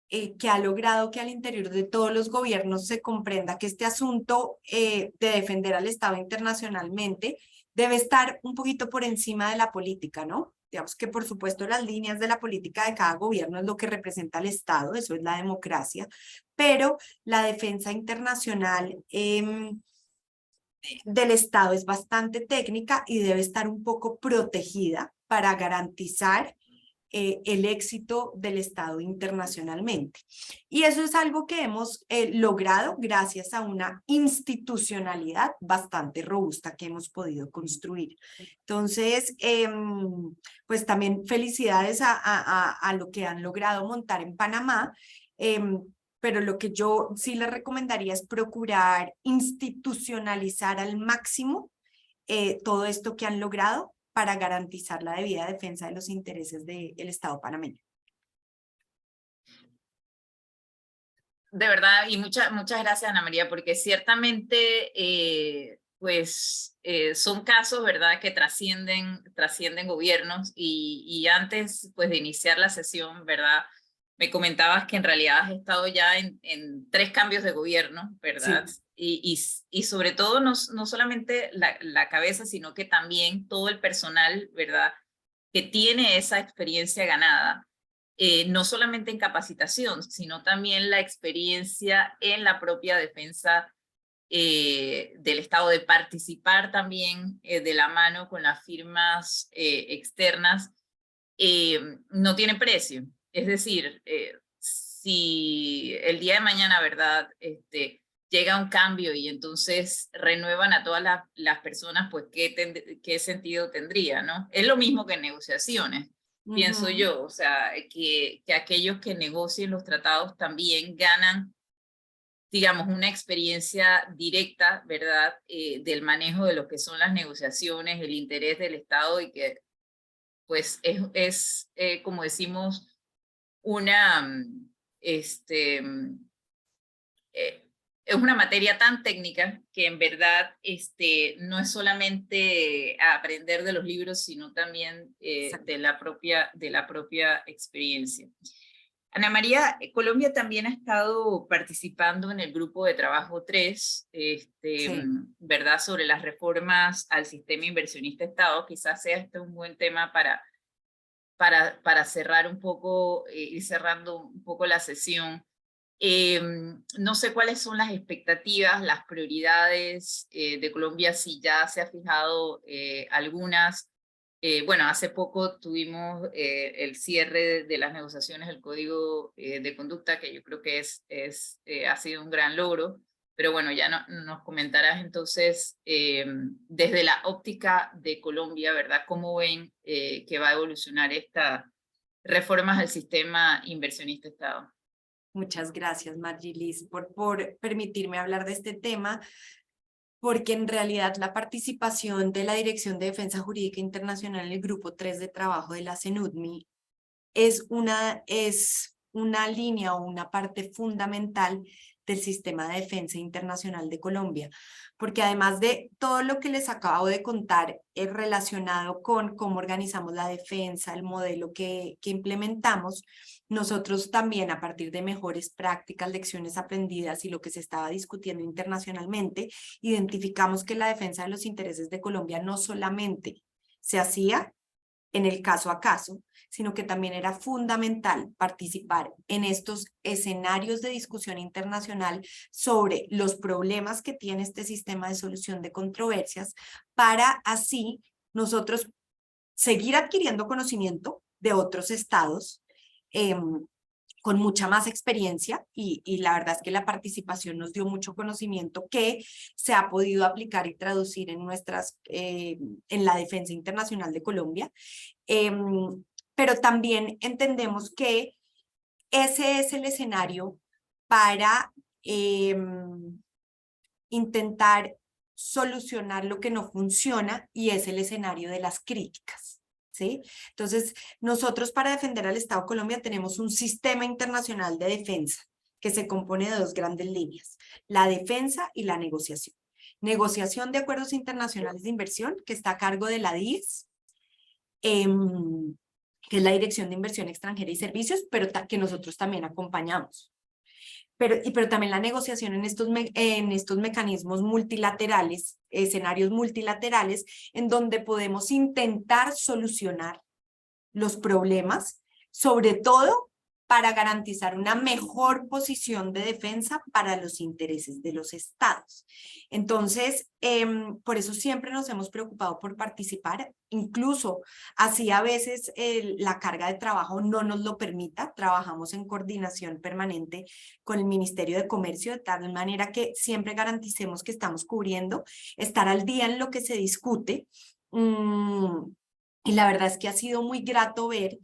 S2: que ha logrado que al interior de todos los gobiernos se comprenda que este asunto de defender al Estado internacionalmente debe estar un poquito por encima de la política, ¿no? Digamos que por supuesto las líneas de la política de cada gobierno es lo que representa al Estado, eso es la democracia, pero la defensa internacional del Estado es bastante técnica y debe estar un poco protegida para garantizar el éxito del Estado internacionalmente. Y eso es algo que hemos logrado gracias a una institucionalidad bastante robusta que hemos podido construir. Entonces, pues también felicidades a lo que han logrado montar en Panamá. Pero lo que yo sí les recomendaría es procurar institucionalizar al máximo todo esto que han logrado para garantizar la debida defensa de los intereses del Estado panameño.
S1: De verdad, y muchas gracias, Ana María, porque ciertamente son casos, ¿verdad?, que trascienden gobiernos y antes pues, de iniciar la sesión, ¿verdad?, me comentabas que en realidad has estado ya en 3 cambios de gobierno, ¿verdad?
S2: Sí.
S1: Y sobre todo no solamente la cabeza, sino que también todo el personal, ¿verdad?, que tiene esa experiencia ganada. No solamente en capacitación, sino también la experiencia en la propia defensa del Estado, de participar también de la mano con las firmas externas, no tiene precio. Es decir, si el día de mañana, ¿verdad?, llega un cambio y entonces renuevan a todas las personas, pues ¿qué sentido tendría, no? Es lo mismo que en negociaciones, pienso yo, o sea, que aquellos que negocien los tratados también ganan, digamos, una experiencia directa, ¿verdad?, del manejo de lo que son las negociaciones, el interés del Estado y que, pues, como decimos, una, es una materia tan técnica que en verdad no es solamente aprender de los libros, sino también de la propia experiencia. Ana María, Colombia también ha estado participando en el grupo de trabajo 3,
S2: Sí.
S1: ¿verdad?, sobre las reformas al sistema inversionista Estado. Quizás sea este un buen tema para cerrar un poco, ir cerrando un poco la sesión. No sé cuáles son las expectativas, las prioridades de Colombia, si ya se ha fijado algunas. Bueno, hace poco tuvimos el cierre de las negociaciones del Código de Conducta, que yo creo que ha sido un gran logro, pero bueno, ya nos comentarás entonces desde la óptica de Colombia, ¿verdad? ¿Cómo ven que va a evolucionar estas reformas al sistema inversionista Estado?
S2: Muchas gracias, Margilis, por permitirme hablar de este tema, porque en realidad la participación de la Dirección de Defensa Jurídica Internacional en el Grupo 3 de Trabajo de la CENUDMI es una línea o una parte fundamental del sistema de defensa internacional de Colombia, porque además de todo lo que les acabo de contar relacionado con cómo organizamos la defensa, el modelo que implementamos, nosotros también a partir de mejores prácticas, lecciones aprendidas y lo que se estaba discutiendo internacionalmente, identificamos que la defensa de los intereses de Colombia no solamente se hacía en el caso a caso, sino que también era fundamental participar en estos escenarios de discusión internacional sobre los problemas que tiene este sistema de solución de controversias, para así nosotros seguir adquiriendo conocimiento de otros estados con mucha más experiencia y la verdad es que la participación nos dio mucho conocimiento que se ha podido aplicar y traducir en en la defensa internacional de Colombia. Pero también entendemos que ese es el escenario para intentar solucionar lo que no funciona y es el escenario de las críticas, ¿sí? Entonces, nosotros para defender al Estado de Colombia tenemos un sistema internacional de defensa que se compone de dos grandes líneas, la defensa y la negociación. Negociación de acuerdos internacionales de inversión, que está a cargo de la DIES, que es la Dirección de Inversión Extranjera y Servicios, pero que nosotros también acompañamos. Pero también la negociación en estos mecanismos multilaterales, escenarios multilaterales, en donde podemos intentar solucionar los problemas, sobre todo para garantizar una mejor posición de defensa para los intereses de los estados. Entonces, por eso siempre nos hemos preocupado por participar, incluso así a veces la carga de trabajo no nos lo permita, trabajamos en coordinación permanente con el Ministerio de Comercio, de tal manera que siempre garanticemos que estamos cubriendo, estar al día en lo que se discute. Y la verdad es que ha sido muy grato ver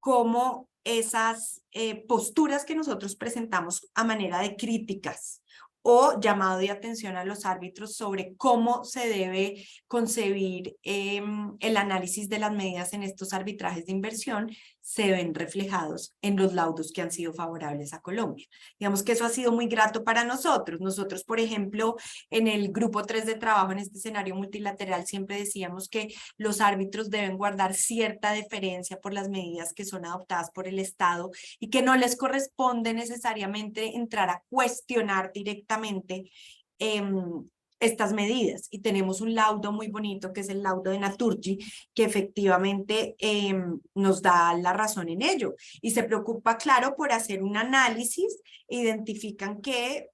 S2: cómo esas posturas que nosotros presentamos a manera de críticas o llamado de atención a los árbitros sobre cómo se debe concebir el análisis de las medidas en estos arbitrajes de inversión, se ven reflejados en los laudos que han sido favorables a Colombia. Digamos que eso ha sido muy grato para nosotros. Nosotros, por ejemplo, en el grupo 3 de trabajo, en este escenario multilateral, siempre decíamos que los árbitros deben guardar cierta deferencia por las medidas que son adoptadas por el Estado y que no les corresponde necesariamente entrar a cuestionar directamente estas medidas. Y tenemos un laudo muy bonito que es el laudo de Naturgy, que efectivamente nos da la razón en ello. Y se preocupa, claro, por hacer un análisis, identifican que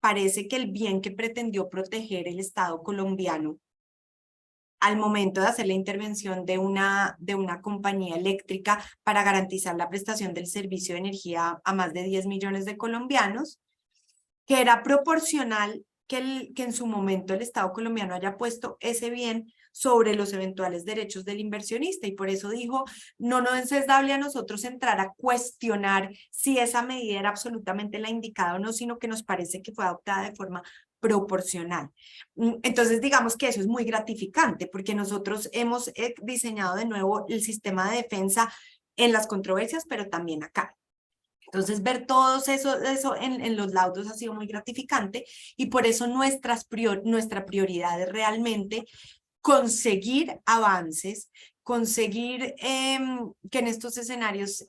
S2: parece que el bien que pretendió proteger el Estado colombiano al momento de hacer la intervención de una compañía eléctrica para garantizar la prestación del servicio de energía a más de 10 millones de colombianos, que era proporcional que en su momento el Estado colombiano haya puesto ese bien sobre los eventuales derechos del inversionista, y por eso dijo, no nos es dable a nosotros entrar a cuestionar si esa medida era absolutamente la indicada o no, sino que nos parece que fue adoptada de forma proporcional. Entonces, digamos que eso es muy gratificante, porque nosotros hemos diseñado de nuevo el sistema de defensa en las controversias, pero también acá. Entonces, ver todo eso en los laudos ha sido muy gratificante, y por eso nuestra prioridad es realmente conseguir avances, conseguir que en estos escenarios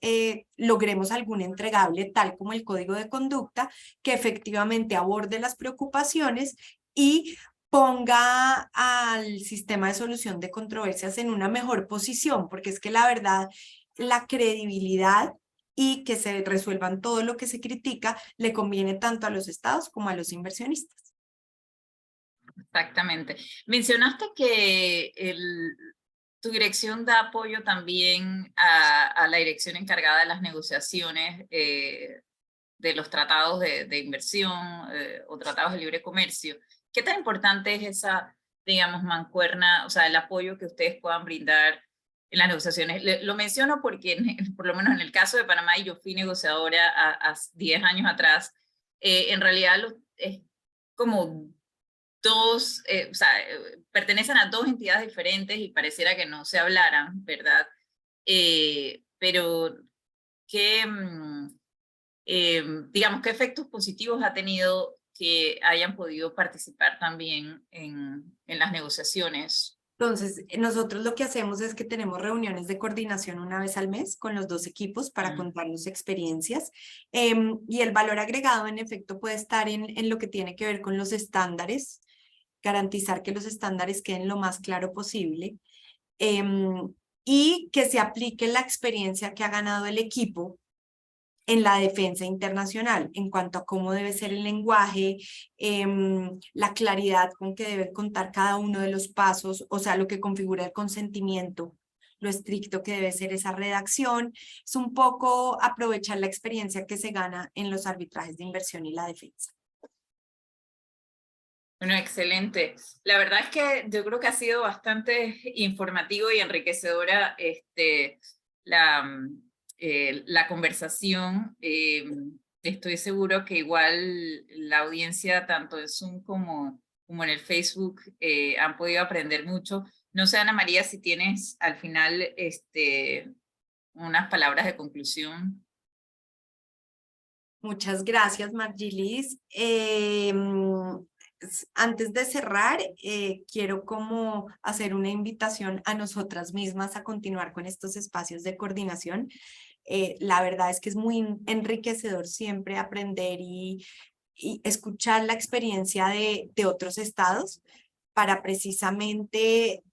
S2: logremos algún entregable, tal como el código de conducta, que efectivamente aborde las preocupaciones y ponga al sistema de solución de controversias en una mejor posición, porque es que la verdad, la credibilidad y que se resuelvan todo lo que se critica le conviene tanto a los estados como a los inversionistas.
S1: Exactamente. Mencionaste que tu dirección da apoyo también a la dirección encargada de las negociaciones de los tratados de inversión o tratados de libre comercio. ¿Qué tan importante es esa, digamos, mancuerna, o sea, el apoyo que ustedes puedan brindar en las negociaciones. Lo menciono porque, por lo menos en el caso de Panamá, y yo fui negociadora a 10 años atrás, en realidad es como dos, o sea, pertenecen a dos entidades diferentes y pareciera que no se hablaran, ¿verdad? Pero ¿qué, digamos, qué efectos positivos ha tenido que hayan podido participar también en las negociaciones?
S2: Entonces, nosotros lo que hacemos es que tenemos reuniones de coordinación una vez al mes con los dos equipos para contarnos experiencias. Y el valor agregado, en efecto, puede estar en lo que tiene que ver con los estándares, garantizar que los estándares queden lo más claro posible, y que se aplique la experiencia que ha ganado el equipo en la defensa internacional, en cuanto a cómo debe ser el lenguaje, la claridad con que debe contar cada uno de los pasos, o sea, lo que configura el consentimiento, lo estricto que debe ser esa redacción. Es un poco aprovechar la experiencia que se gana en los arbitrajes de inversión y la defensa.
S1: Bueno, excelente. La verdad es que yo creo que ha sido bastante informativo y enriquecedora la conversación. Estoy seguro que igual la audiencia, tanto en Zoom como en el Facebook, han podido aprender mucho. No sé, Ana María, si tienes al final unas palabras de conclusión.
S2: Muchas gracias, Margilis. Antes de cerrar, quiero como hacer una invitación a nosotras mismas a continuar con estos espacios de coordinación. La verdad es que es muy enriquecedor siempre aprender y escuchar la experiencia de otros estados para precisamente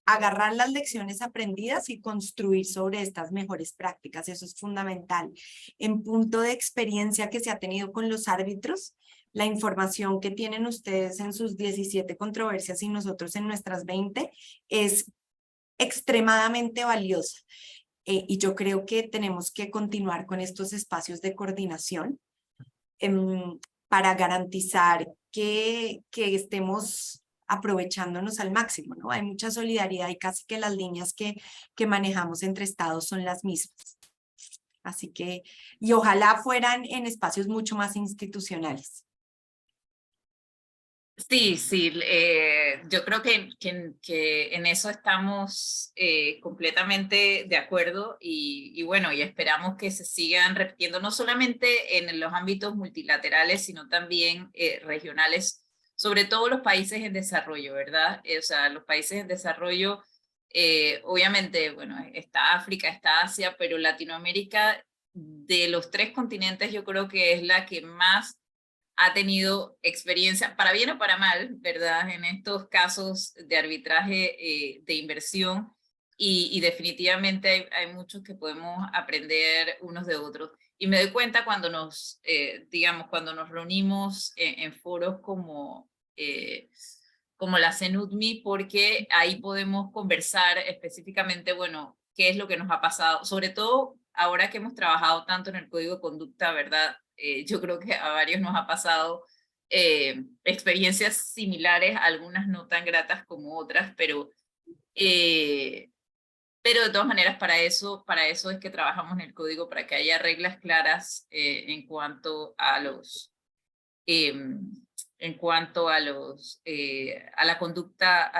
S2: agarrar las lecciones aprendidas y construir sobre estas mejores prácticas. Eso es fundamental. En punto de experiencia que se ha tenido con los árbitros, la información que tienen ustedes en sus 17 controversias y nosotros en nuestras 20 es extremadamente valiosa. Y yo creo que tenemos que continuar con estos espacios de coordinación para garantizar que estemos aprovechándonos al máximo, ¿no? Hay mucha solidaridad y casi que las líneas que manejamos entre estados son las mismas. Así que, y ojalá fueran en espacios mucho más institucionales.
S1: Sí, sí, yo creo que en eso estamos completamente de acuerdo y bueno, y esperamos que se sigan repitiendo no solamente en los ámbitos multilaterales, sino también regionales, sobre todo los países en desarrollo, ¿verdad? O sea, los países en desarrollo, obviamente, bueno, está África, está Asia, pero Latinoamérica, de los tres continentes, yo creo que es la que más ha tenido experiencia, para bien o para mal, ¿verdad? En estos casos de arbitraje de inversión y definitivamente hay muchos que podemos aprender unos de otros. Y me doy cuenta cuando digamos, cuando nos reunimos en foros como la CENUDMI, porque ahí podemos conversar específicamente, bueno, qué es lo que nos ha pasado, sobre todo ahora que hemos trabajado tanto en el código de conducta, ¿verdad? Yo creo que a varios nos ha pasado experiencias similares, algunas no tan gratas como otras, pero de todas maneras para eso es que trabajamos en el código, para que haya reglas claras en cuanto a a la conducta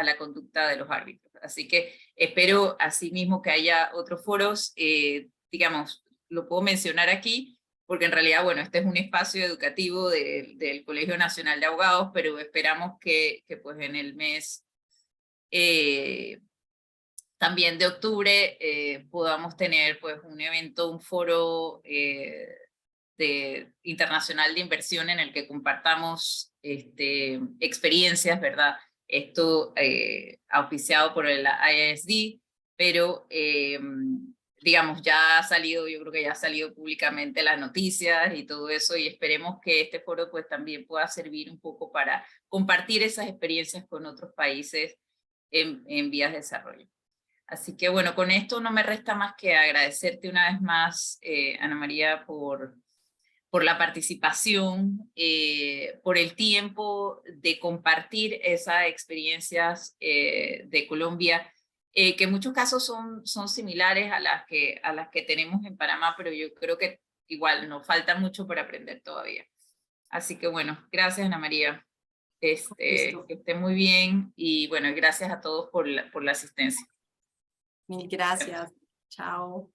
S1: de los árbitros. Así que espero asimismo que haya otros foros, digamos, lo puedo mencionar aquí, porque en realidad, bueno, este es un espacio educativo del Colegio Nacional de Abogados, pero esperamos que pues en el mes también de octubre podamos tener pues un evento, un foro internacional de inversión en el que compartamos experiencias, ¿verdad? Esto auspiciado por el IISD, pero digamos, ya ha salido, yo creo que ya ha salido públicamente las noticias y todo eso, y esperemos que este foro pues también pueda servir un poco para compartir esas experiencias con otros países en vías de desarrollo. Así que bueno, con esto no me resta más que agradecerte una vez más, Ana María, por la participación, por el tiempo de compartir esas experiencias de Colombia. que en muchos casos son similares a las que tenemos en Panamá, pero yo creo que igual nos falta mucho por aprender todavía. Así que bueno, gracias Ana María. Que
S2: Listo.
S1: esté muy bien y bueno, gracias a todos por la asistencia.
S2: Mil gracias. Chao.